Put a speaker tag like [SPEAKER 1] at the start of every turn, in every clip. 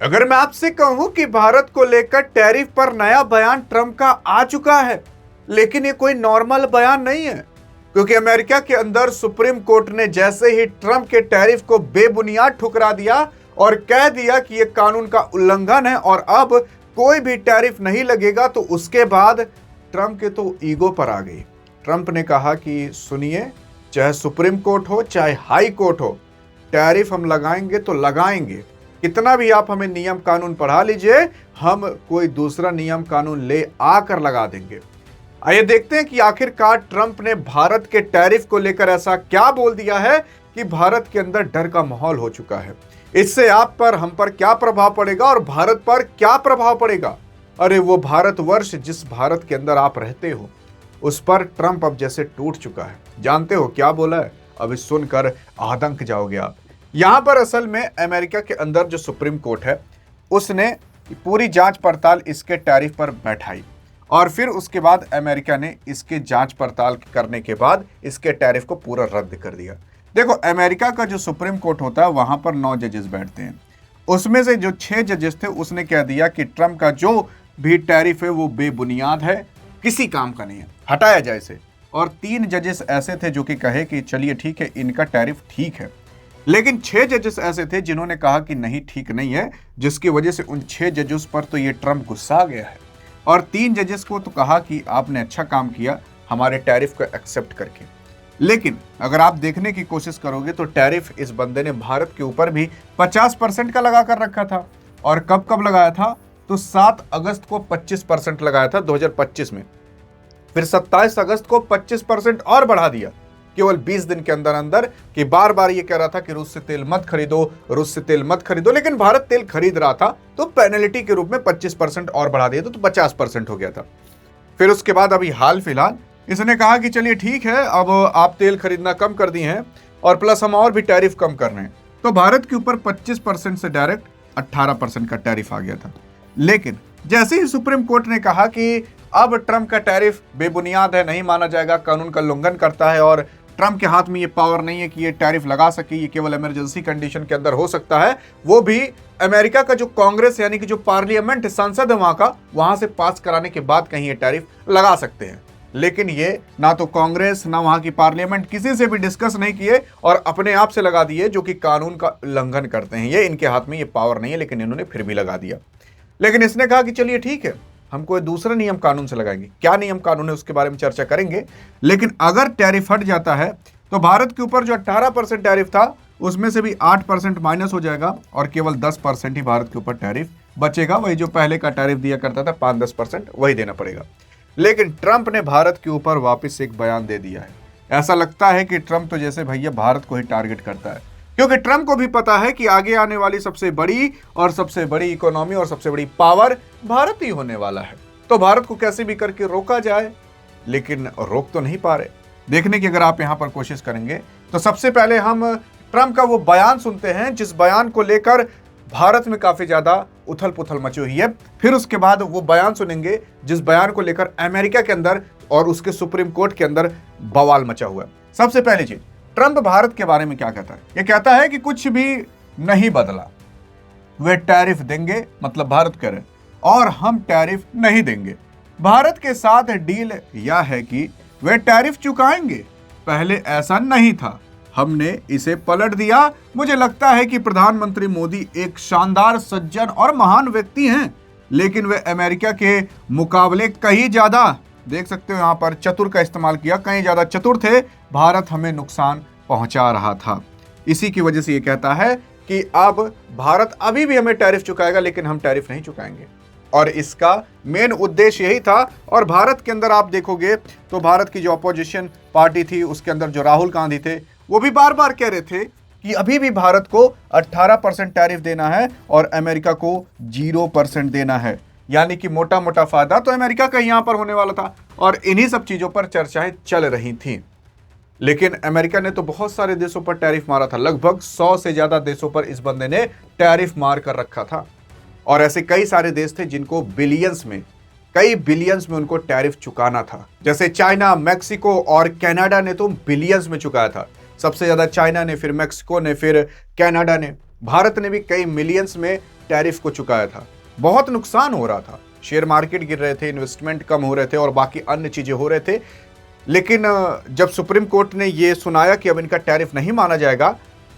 [SPEAKER 1] अगर मैं आपसे कहूं कि भारत को लेकर टैरिफ पर नया बयान ट्रंप का आ चुका है, लेकिन ये कोई नॉर्मल बयान नहीं है, क्योंकि अमेरिका के अंदर सुप्रीम कोर्ट ने जैसे ही ट्रंप के टैरिफ को बेबुनियाद ठुकरा दिया और कह दिया कि यह कानून का उल्लंघन है और अब कोई भी टैरिफ नहीं लगेगा, तो उसके बाद ट्रंप के तो ईगो पर आ गई। ट्रंप ने कहा कि सुनिए, चाहे सुप्रीम कोर्ट हो चाहे हाई कोर्ट हो, टैरिफ हम लगाएंगे तो लगाएंगे। कितना भी आप हमें नियम कानून पढ़ा लीजिए, हम कोई दूसरा नियम कानून ले आकर लगा देंगे। आइए देखते हैं कि आखिरकार ट्रंप ने भारत के टैरिफ को लेकर ऐसा क्या बोल दिया है कि भारत के अंदर डर का माहौल हो चुका है। इससे आप पर, हम पर क्या प्रभाव पड़ेगा और भारत पर क्या प्रभाव पड़ेगा। अरे वो भारतवर्ष जिस भारत के अंदर आप रहते हो, उस पर ट्रंप अब जैसे टूट चुका है। जानते हो क्या बोला है? अभी सुनकर आतंक जाओगे आप। यहां पर असल में अमेरिका के अंदर जो सुप्रीम कोर्ट है, उसने पूरी जांच पड़ताल इसके टैरिफ पर बैठाई और फिर उसके बाद अमेरिका ने इसके जांच पड़ताल करने के बाद इसके टैरिफ को पूरा रद्द कर दिया। देखो, अमेरिका का जो सुप्रीम कोर्ट होता है, वहां पर 9 जजेस बैठते हैं। उसमें से जो 6 जजेस थे, उसने कह दिया कि ट्रंप का जो भी टैरिफ है वो बेबुनियाद है, किसी काम का नहीं है, हटाया जाए इसे। और 3 जजेस ऐसे थे जो कि कहे कि चलिए ठीक है, इनका टैरिफ ठीक है। लेकिन 6 जजेस ऐसे थे जिन्होंने कहा कि नहीं, ठीक नहीं है, जिसकी वजह से उन 6 जजेस पर तो ये ट्रंप गुस्सा गया है। और 3 जजेस को तो कहा कि आपने अच्छा काम किया हमारे टैरिफ को एक्सेप्ट करके। लेकिन अगर आप देखने की कोशिश करोगे तो टैरिफ इस बंदे ने भारत के ऊपर भी 50% का लगा कर रखा था। और कब कब लगाया था? तो 7 अगस्त को 25% लगाया था 2025 में। फिर 27 अगस्त को 25% और बढ़ा दिया, केवल 20 दिन के अंदर अंदर, कि बार बार ये कह रहा था कि रूस से तेल मत खरीदो, रूस से तेल मत खरीदो। लेकिन भारत तेल खरीद रहा था, तो पेनल्टी के रूप में 25% और बढ़ा दिया, तो 50% हो गया था। फिर उसके बाद अभी हाल फिलहाल इसने कहा कि चलिए ठीक है, अब आप तेल खरीदना कम कर दिए हैं और प्लस हम और भी टैरिफ कम कर रहे हैं। तो भारत के ऊपर 25% से डायरेक्ट 18% का टैरिफ आ गया था। लेकिन जैसे ही सुप्रीम कोर्ट ने कहा कि अब ट्रंप का टैरिफ बेबुनियाद है, नहीं माना जाएगा, कानून का उल्लंघन करता है और ट्रंप के हाथ में ये पावर नहीं है कि ये टैरिफ लगा सके, ये केवल इमरजेंसी कंडीशन के अंदर हो सकता है, वो भी अमेरिका का जो कांग्रेस यानी कि जो पार्लियामेंट संसद है वहां से पास कराने के बाद कहीं ये टैरिफ लगा सकते हैं। लेकिन ये ना तो कांग्रेस ना वहां की पार्लियामेंट किसी से भी डिस्कस नहीं किए और अपने आप से लगा दिए, जो कि कानून का उल्लंघन करते हैं। ये इनके हाथ में ये पावर नहीं है, लेकिन इन्होंने फिर भी लगा दिया। लेकिन इसने कहा कि चलिए ठीक है, हम कोई दूसरा नियम कानून से लगाएंगे। क्या नियम कानून है उसके बारे में चर्चा करेंगे। लेकिन अगर टैरिफ हट जाता है तो भारत के ऊपर जो 18% टैरिफ था, उसमें से भी 8% माइनस हो जाएगा और केवल 10% ही भारत के ऊपर टैरिफ बचेगा। वही जो पहले का टैरिफ दिया करता था 5-10%, वही देना पड़ेगा। लेकिन ट्रंप ने भारत के ऊपर वापस एक बयान दे दिया है। ऐसा लगता है कि ट्रंप तो जैसे भैया भारत को ही टारगेट करता है, क्योंकि ट्रंप को भी पता है कि आगे आने वाली सबसे बड़ी इकोनॉमी और सबसे बड़ी पावर भारत ही होने वाला है। तो भारत को कैसे भी करके रोका जाए, लेकिन रोक तो नहीं पा रहे। देखने की अगर आप यहां पर कोशिश करेंगे तो सबसे पहले हम ट्रंप का वो बयान सुनते हैं जिस बयान को लेकर भारत में काफी ज्यादा उथल पुथल मची हुई है। फिर उसके बाद वो बयान सुनेंगे जिस बयान को लेकर अमेरिका के अंदर और उसके सुप्रीम कोर्ट के अंदर बवाल मचा हुआ है। सबसे पहली चीज, ट्रंप भारत के बारे में क्या कहता है? ये कहता है कि कुछ भी नहीं बदला, वे टैरिफ देंगे, मतलब भारत करे, और हम टैरिफ नहीं देंगे। भारत के साथ डील यह है कि वे टैरिफ चुकाएंगे। पहले ऐसा नहीं था, हमने इसे पलट दिया। मुझे लगता है कि प्रधानमंत्री मोदी एक शानदार, सज्जन और महान व्यक्ति हैं, लेकिन वे अमेरिका के मुकाबले कहीं ज्यादा, देख सकते हो यहां पर चतुर का इस्तेमाल किया, कहीं ज्यादा चतुर थे। भारत हमें नुकसान पहुंचा रहा था। इसी की वजह से ये कहता है कि अब भारत अभी भी हमें टैरिफ चुकाएगा, लेकिन हम टैरिफ नहीं चुकाएंगे। और इसका मेन उद्देश्य यही था। और भारत के अंदर आप देखोगे तो भारत की जो अपोजिशन पार्टी थी, उसके अंदर जो राहुल गांधी थे, वो भी बार बार कह रहे थे कि अभी भी भारत को 18% टैरिफ देना है और अमेरिका को 0% देना है। यानी कि मोटा मोटा फायदा तो अमेरिका का यहां पर होने वाला था। और इन्हीं सब चीजों पर चर्चाएं चल रही थी। लेकिन अमेरिका ने तो बहुत सारे देशों पर टैरिफ मारा था। लगभग 100 से ज्यादा देशों पर इस बंदे ने टैरिफ मार कर रखा था। और ऐसे कई सारे देश थे जिनको कई बिलियंस में उनको टैरिफ चुकाना था। जैसे चाइना, मैक्सिको और कनाडा ने तो बिलियंस में चुकाया था। सबसे ज्यादा चाइना ने, फिर मैक्सिको ने, फिर कनाडा ने। भारत ने भी कई मिलियंस में टैरिफ को चुकाया था। बहुत नुकसान हो रहा था, शेयर मार्केट गिर रहे थे, इन्वेस्टमेंट कम हो रहे थे और बाकी अन्य चीजें हो रहे थे। लेकिन जब सुप्रीम कोर्ट ने यह सुनाया कि अब इनका टैरिफ नहीं माना जाएगा,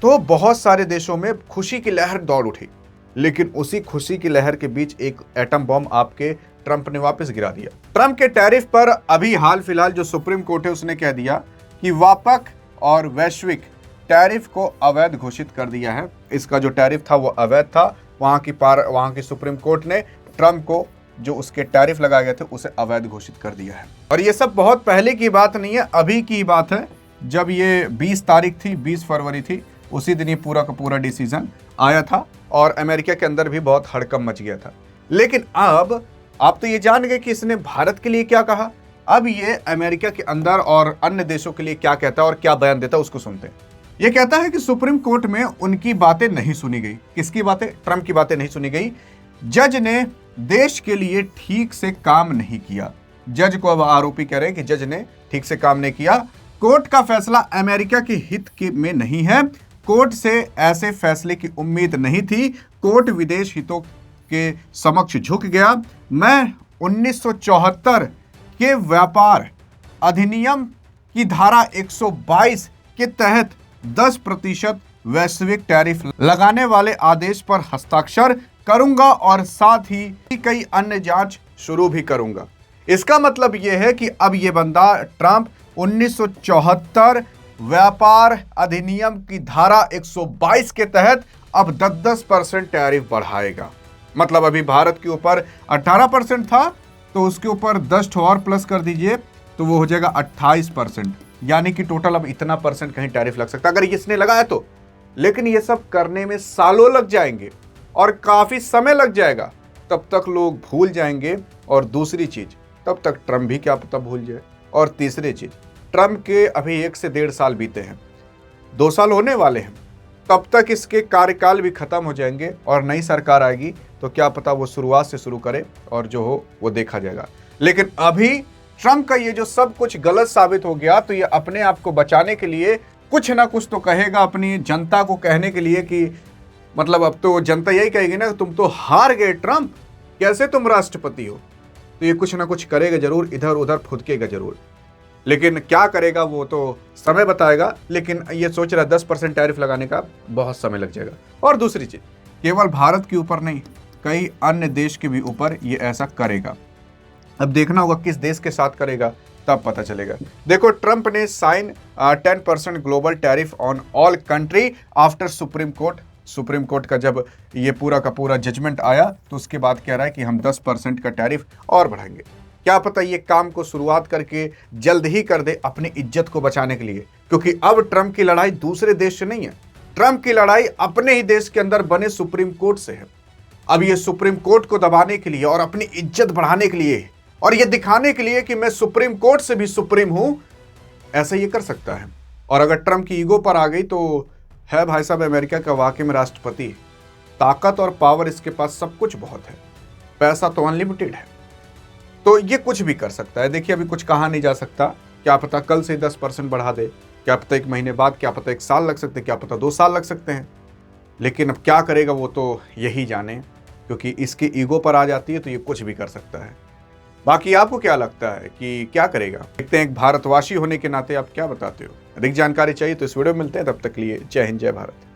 [SPEAKER 1] तो बहुत सारे देशों में खुशी की लहर दौड़ उठी। लेकिन उसी खुशी की लहर के बीच एक एटम बॉम्ब आपके ट्रंप ने वापस गिरा दिया। ट्रंप के टैरिफ पर अभी हाल फिलहाल जो सुप्रीम कोर्ट है उसने कह दिया कि व्यापक और वैश्विक टैरिफ को अवैध घोषित कर दिया है। इसका जो टैरिफ था वो अवैध था। वहां की सुप्रीम कोर्ट ने ट्रंप को जो उसके टैरिफ लगाए गए थे उसे अवैध घोषित कर दिया है। और ये सब बहुत पहले की बात नहीं है, अभी की बात है। जब ये 20 तारीख थी, 20 फरवरी थी, उसी दिन ये पूरा का पूरा डिसीजन आया था और अमेरिका के अंदर भी बहुत हड़कंप मच गया था। लेकिन अब आप तो ये जान गए कि इसने भारत के लिए क्या कहा। अब ये अमेरिका के अंदर और अन्य देशों के लिए क्या कहता है और क्या बयान देता है, उसको सुनते हैं। ये कहता है कि सुप्रीम कोर्ट में उनकी बातें नहीं सुनी गई। किसकी बातें? ट्रंप की बातें नहीं सुनी गई। जज ने देश के लिए ठीक से काम नहीं किया। जज को अब आरोपी कह रहे हैं कि जज ने ठीक से काम नहीं किया। कोर्ट का फैसला अमेरिका के हित में नहीं है। कोर्ट से ऐसे फैसले की उम्मीद नहीं थी। कोर्ट विदेश हितों के समक्ष झुक गया। मैं 1974 के व्यापार अधिनियम की धारा 122 के तहत 10% वैश्विक टैरिफ लगाने वाले आदेश पर हस्ताक्षर करूंगा और साथ ही कई अन्य जांच शुरू भी करूंगा। इसका मतलब यह है कि अब यह बंदा ट्रंप 1974 व्यापार अधिनियम की धारा 122 के तहत अब 10% टैरिफ बढ़ाएगा। मतलब अभी भारत के ऊपर 18% था, तो उसके ऊपर 10 और प्लस कर दीजिए तो वो हो जाएगा 28%। यानी कि टोटल अब इतना परसेंट कहीं टैरिफ लग सकता है अगर इसने लगाया तो। लेकिन ये सब करने में सालों लग जाएंगे और काफी समय लग जाएगा। तब तक लोग भूल जाएंगे। और दूसरी चीज, तब तक ट्रंप भी क्या पता भूल जाए। और तीसरी चीज, ट्रंप के अभी 1 से 1.5 साल बीते हैं, 2 साल होने वाले हैं। तब तक इसके कार्यकाल भी खत्म हो जाएंगे और नई सरकार आएगी तो क्या पता वो शुरुआत से शुरू करे और जो हो वो देखा जाएगा। लेकिन अभी ट्रंप का ये जो सब कुछ गलत साबित हो गया, तो ये अपने आप को बचाने के लिए कुछ ना कुछ तो कहेगा अपनी जनता को, कहने के लिए कि मतलब अब तो जनता यही कहेगी ना, तुम तो हार गए ट्रंप, कैसे तुम राष्ट्रपति हो। तो ये कुछ ना कुछ करेगा जरूर, इधर उधर फुदकेगा जरूर। लेकिन क्या करेगा वो तो समय बताएगा। लेकिन ये सोच रहा है 10% टैरिफ लगाने का बहुत समय लग जाएगा। और दूसरी चीज, केवल भारत के ऊपर नहीं, कई अन्य देश के भी ऊपर ये ऐसा करेगा। अब देखना होगा किस देश के साथ करेगा, तब पता चलेगा। देखो, ट्रंप ने sign 10% global tariff on all country after supreme court. Supreme court का जब ये पूरा का पूरा जजमेंट आया तो उसके बाद कह रहा है कि हम 10% का टैरिफ और बढ़ाएंगे। क्या पता ये काम को शुरुआत करके जल्द ही कर दे अपनी इज्जत को बचाने के लिए, क्योंकि अब ट्रंप की लड़ाई दूसरे देश से नहीं है। ट्रंप की लड़ाई अपने ही देश के अंदर बने सुप्रीम कोर्ट से है। अब ये सुप्रीम कोर्ट को दबाने के लिए और अपनी इज्जत बढ़ाने के लिए और ये दिखाने के लिए कि मैं सुप्रीम कोर्ट से भी सुप्रीम हूं, ऐसा ये कर सकता है। और अगर ट्रंप की ईगो पर आ गई तो है भाई साहब अमेरिका का वाकई में राष्ट्रपति। ताकत और पावर इसके पास सब कुछ बहुत है, पैसा तो अनलिमिटेड है, तो ये कुछ भी कर सकता है। देखिए, अभी कुछ कहा नहीं जा सकता। क्या पता कल से 10% बढ़ा दे, क्या पता 1 महीने बाद, क्या पता 1 साल लग सकते, क्या पता 2 साल लग सकते हैं। लेकिन अब क्या करेगा वो तो यही जाने, क्योंकि इसकी ईगो पर आ जाती है तो ये कुछ भी कर सकता है। बाकी आपको क्या लगता है कि क्या करेगा? देखते हैं, एक भारतवासी होने के नाते आप क्या बताते हो। अधिक जानकारी चाहिए तो इस वीडियो में मिलते हैं। तब तक के लिए जय हिंद, जय भारत।